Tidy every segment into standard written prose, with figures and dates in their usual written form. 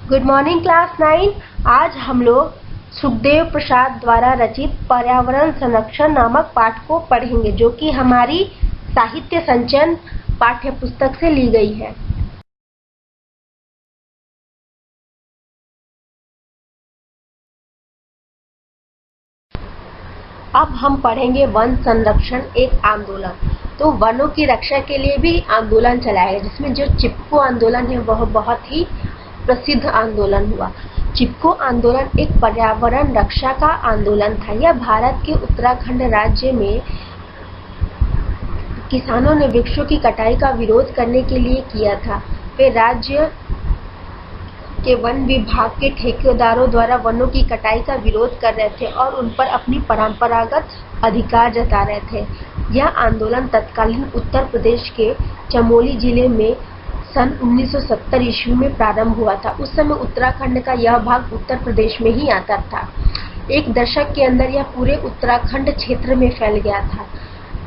Good morning class 9। आज हम लोग सुखदेव प्रसाद द्वारा रचित पर्यावरण संरक्षण नामक पाठ को पढ़ेंगे, जो कि हमारी साहित्य संचयन पाठ्य पुस्तक से ली गई है। अब हम पढ़ेंगे वन संरक्षण एक आंदोलन। तो वनों की रक्षा के लिए भी आंदोलन चलाया गया, जिसमें जो चिपको आंदोलन है वह बहुत ही प्रसिद्ध आंदोलन हुआ। चिपको आंदोलन एक पर्यावरण रक्षा का आंदोलन था। यह भारत के उत्तराखंड राज्य में किसानों ने वृक्षों की कटाई का विरोध करने के लिए किया था। वे राज्य के वन विभाग के ठेकेदारों द्वारा वनों की कटाई का विरोध कर रहे थे और उन पर अपनी परंपरागत अधिकार जता रहे थे। यह आंदोलन तत्कालीन उत्तर प्रदेश के चमोली जिले में सन 1970 ईस्वी में प्रारंभ हुआ था। उस समय उत्तराखंड का यह भाग उत्तर प्रदेश में ही आता था। एक दशक के अंदर यह पूरे उत्तराखंड क्षेत्र में फैल गया था।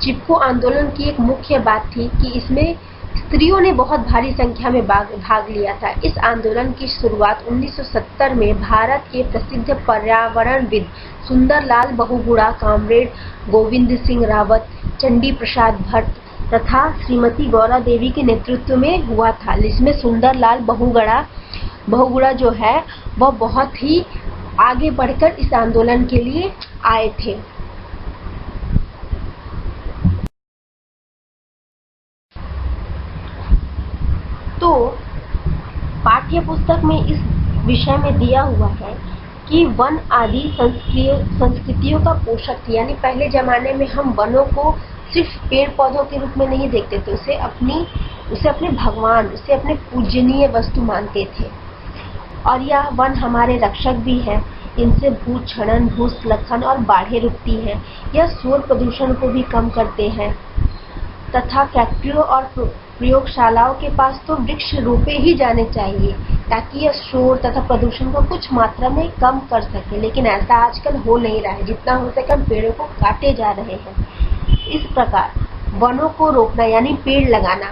चिपको आंदोलन की एक मुख्य बात थी कि इसमें स्त्रियों ने बहुत भारी संख्या में भाग लिया था। इस आंदोलन की शुरुआत 1970 में भारत के प्रसिद्ध पर्यावरणविद सुंदरलाल बहुगुणा, कॉमरेड गोविंद सिंह रावत, चंडी प्रसाद भट्ट तथा श्रीमती गौरा देवी के नेतृत्व में हुआ था, जिसमें सुंदरलाल बहुगुणा जो है वह बहुत ही आगे बढ़कर इस आंदोलन के लिए आए थे। तो पाठ्य पुस्तक में इस विषय में दिया हुआ है कि वन आदि संस्कृतियों का पोषक थे। यानी पहले जमाने में हम वनों को सिर्फ पेड़ पौधों के रूप में नहीं देखते थे, उसे अपने भगवान, उसे अपने पूजनीय वस्तु मानते थे। और यह वन हमारे रक्षक भी है। इनसे भूक्षरण, भूस्खलन और बाढ़ें रुकती हैं। यह शोर प्रदूषण को भी कम करते हैं तथा फैक्ट्रियों और प्रयोगशालाओं के पास तो वृक्ष रोपे ही जाने चाहिए ताकि यह शोर तथा प्रदूषण को कुछ मात्रा में कम कर सके। लेकिन ऐसा आजकल हो नहीं रहा है। जितना हो सके हम पेड़ों को काटे जा रहे हैं। इस प्रकार वनों को रोकना यानी पेड़ लगाना,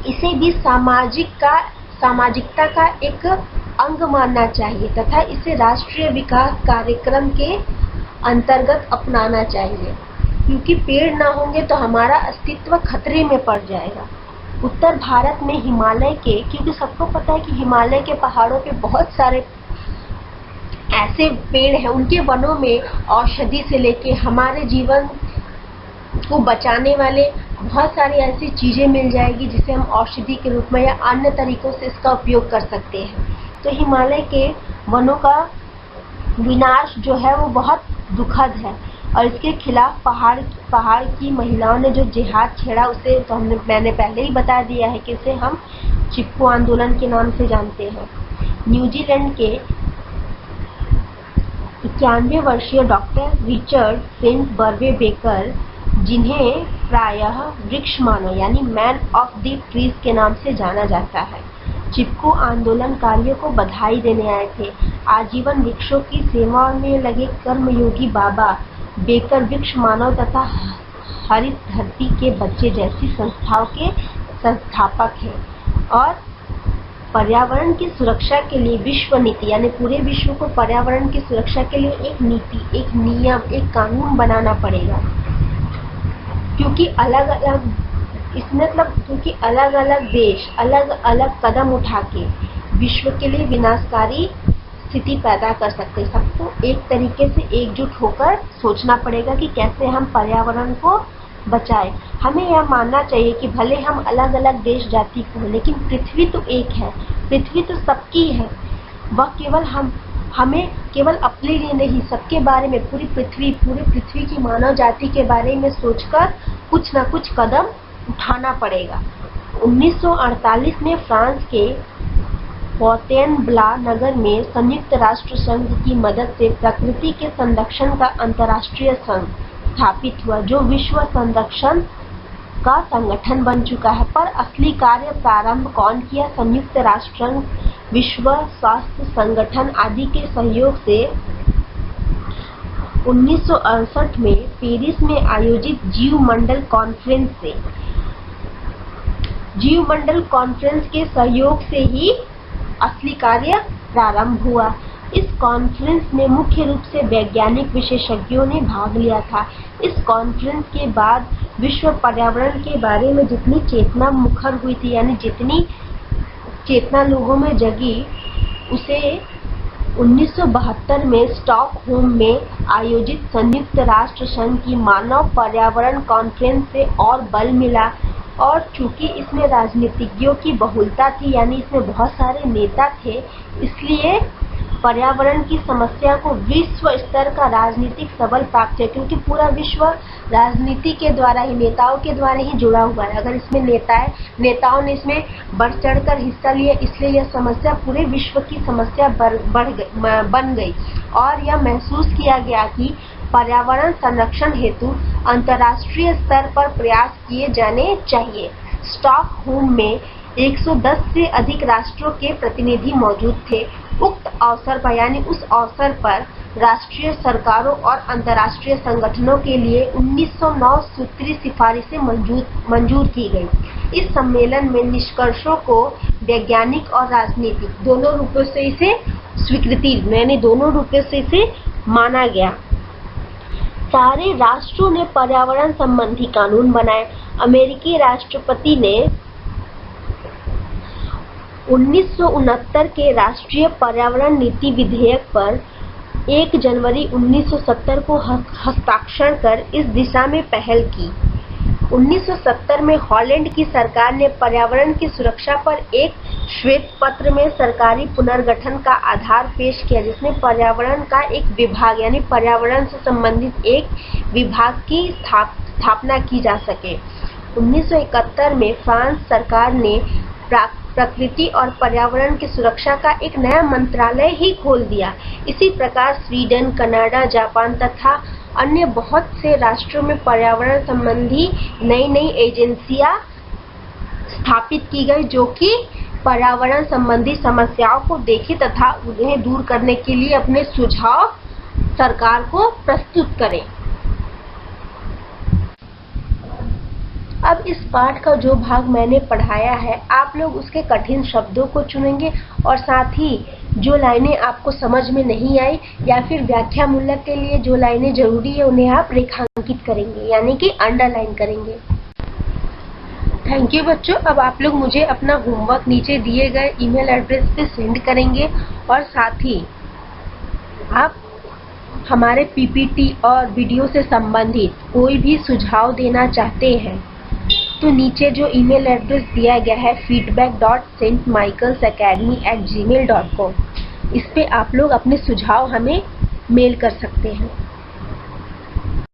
इसे भी सामाजिकता का एक अंग मानना चाहिए तथा इसे राष्ट्रीय विकास कार्यक्रम के अंतर्गत अपनाना चाहिए, क्योंकि पेड़ ना होंगे तो हमारा अस्तित्व खतरे में पड़ जाएगा। उत्तर भारत में हिमालय के, क्योंकि सबको पता है कि हिमालय के पहाड़ों पे बहुत सारे ऐसे पेड़ हैं, उनके वनों में औषधि से लेके हमारे जीवन को बचाने वाले बहुत सारी ऐसी चीजें मिल जाएगी जिसे हम औषधि के रूप में या अन्य तरीकों से इसका उपयोग कर सकते हैं। तो हिमालय के वनों का विनाश जो है वो बहुत दुखद है और इसके खिलाफ पहाड़ की महिलाओं ने जो जिहाद छेड़ा, उसे तो मैंने पहले ही बता दिया है कि इसे हम चिपको आंदोलन के नाम से जानते हैं। न्यूजीलैंड के 91 वर्षीय doctor Richard Saint Barbe Baker, जिन्हें प्रायः वृक्ष मानव यानी मैन ऑफ द ट्रीज के नाम से जाना जाता है, चिपको आंदोलनकारियों को बधाई देने आए थे। आजीवन वृक्षों की सेवा में लगे कर्मयोगी बाबा बेकर वृक्ष मानव तथा हरित धरती के बच्चे जैसी संस्थाओं के संस्थापक हैं और पर्यावरण की सुरक्षा के लिए विश्व नीति यानी पूरे विश्व को पर्यावरण की सुरक्षा के लिए एक नीति, एक नियम, एक कानून बनाना पड़ेगा, क्योंकि अलग अलग देश अलग अलग कदम उठा के विश्व के लिए विनाशकारी स्थिति पैदा कर सकते हैं। सबको एक तरीके से एकजुट होकर सोचना पड़ेगा कि कैसे हम पर्यावरण को बचाएं। हमें यह मानना चाहिए कि भले हम अलग अलग देश जाति को, लेकिन पृथ्वी तो एक है, पृथ्वी तो सबकी है। वह हमें केवल अपने लिए नहीं, सबके बारे में, पूरी पृथ्वी की मानव जाति के बारे में सोचकर कुछ न कुछ कदम उठाना पड़ेगा। 1948 में फ्रांस के फोंटेनब्ला नगर में संयुक्त राष्ट्र संघ की मदद से प्रकृति के संरक्षण का अंतर्राष्ट्रीय संघ स्थापित हुआ, जो विश्व संरक्षण का संगठन बन चुका है। पर असली कार्य प्रारंभ कौन किया? संयुक्त राष्ट्र संघ, विश्व स्वास्थ्य संगठन आदि के सहयोग से 1968 में पेरिस में आयोजित जीवमंडल कॉन्फ्रेंस के सहयोग से ही असली कार्य प्रारंभ हुआ। इस कॉन्फ्रेंस में मुख्य रूप से वैज्ञानिक विशेषज्ञों ने भाग लिया था। इस कॉन्फ्रेंस के बाद विश्व पर्यावरण के बारे में जितनी चेतना मुखर हुई थी, यानी जितनी चेतना लोगों में जगी, उसे 1972 में स्टॉकहोम में आयोजित संयुक्त राष्ट्र संघ की मानव पर्यावरण कॉन्फ्रेंस से और बल मिला। और चूंकि इसमें राजनीतिज्ञों की बहुलता थी, यानी इसमें बहुत सारे नेता थे, इसलिए पर्यावरण की समस्या को विश्व स्तर का राजनीतिक सबल प्राप्त है, क्योंकि पूरा विश्व राजनीति के द्वारा ही, नेताओं के द्वारा ही जुड़ा हुआ है। अगर इसमें नेताओं ने इसमें बढ़ चढ़कर हिस्सा लिया, इसलिए यह समस्या पूरे विश्व की समस्या बन गई और यह महसूस किया गया कि पर्यावरण संरक्षण हेतु अंतर्राष्ट्रीय स्तर पर प्रयास किए जाने चाहिए। स्टॉकहोम में 110 से अधिक राष्ट्रों के प्रतिनिधि मौजूद थे। उक्त अवसर पर, यानी उस अवसर पर राष्ट्रीय सरकारों और अंतर्राष्ट्रीय संगठनों के लिए 1909 सूत्री सिफारिशें मंजूर की गई। इस सम्मेलन में निष्कर्षों को वैज्ञानिक और राजनीतिक दोनों रूपों से इसे स्वीकृति, यानी दोनों रूपों से इसे माना गया। सारे राष्ट्रों ने पर्यावरण संबंधी कानून बनाए। अमेरिकी राष्ट्रपति ने 1969 के राष्ट्रीय पर्यावरण नीति विधेयक पर 1 जनवरी 1970 को हस्ताक्षर कर इस दिशा में पहल की। 1970 में हॉलैंड की सरकार ने पर्यावरण की सुरक्षा पर एक श्वेत पत्र में सरकारी पुनर्गठन का आधार पेश किया, जिसमें पर्यावरण का एक विभाग, यानी पर्यावरण से संबंधित एक विभाग की स्थापना की जा सके। 1971 में फ्रांस सरकार ने प्रकृति और पर्यावरण की सुरक्षा का एक नया मंत्रालय ही खोल दिया। इसी प्रकार स्वीडन, कनाडा, जापान तथा अन्य बहुत से राष्ट्रों में पर्यावरण संबंधी नई एजेंसियां स्थापित की गई, जो कि पर्यावरण संबंधी समस्याओं को देखें तथा उन्हें दूर करने के लिए अपने सुझाव सरकार को प्रस्तुत करें। अब इस पाठ का जो भाग मैंने पढ़ाया है, आप लोग उसके कठिन शब्दों को चुनेंगे और साथ ही जो लाइनें आपको समझ में नहीं आई या फिर व्याख्या मूलक के लिए जो लाइनें जरूरी है, उन्हें आप रेखांकित करेंगे, यानी कि अंडरलाइन करेंगे। थैंक यू बच्चों। अब आप लोग मुझे अपना होमवर्क नीचे दिए गए ईमेल एड्रेस पे सेंड करेंगे और साथ ही आप हमारे पीपीटी और वीडियो से संबंधित कोई भी सुझाव देना चाहते हैं तो नीचे जो ईमेल एड्रेस दिया गया है feedback.stmichaelsacademy@gmail.com, इस पे आप लोग अपने सुझाव हमें मेल कर सकते हैं।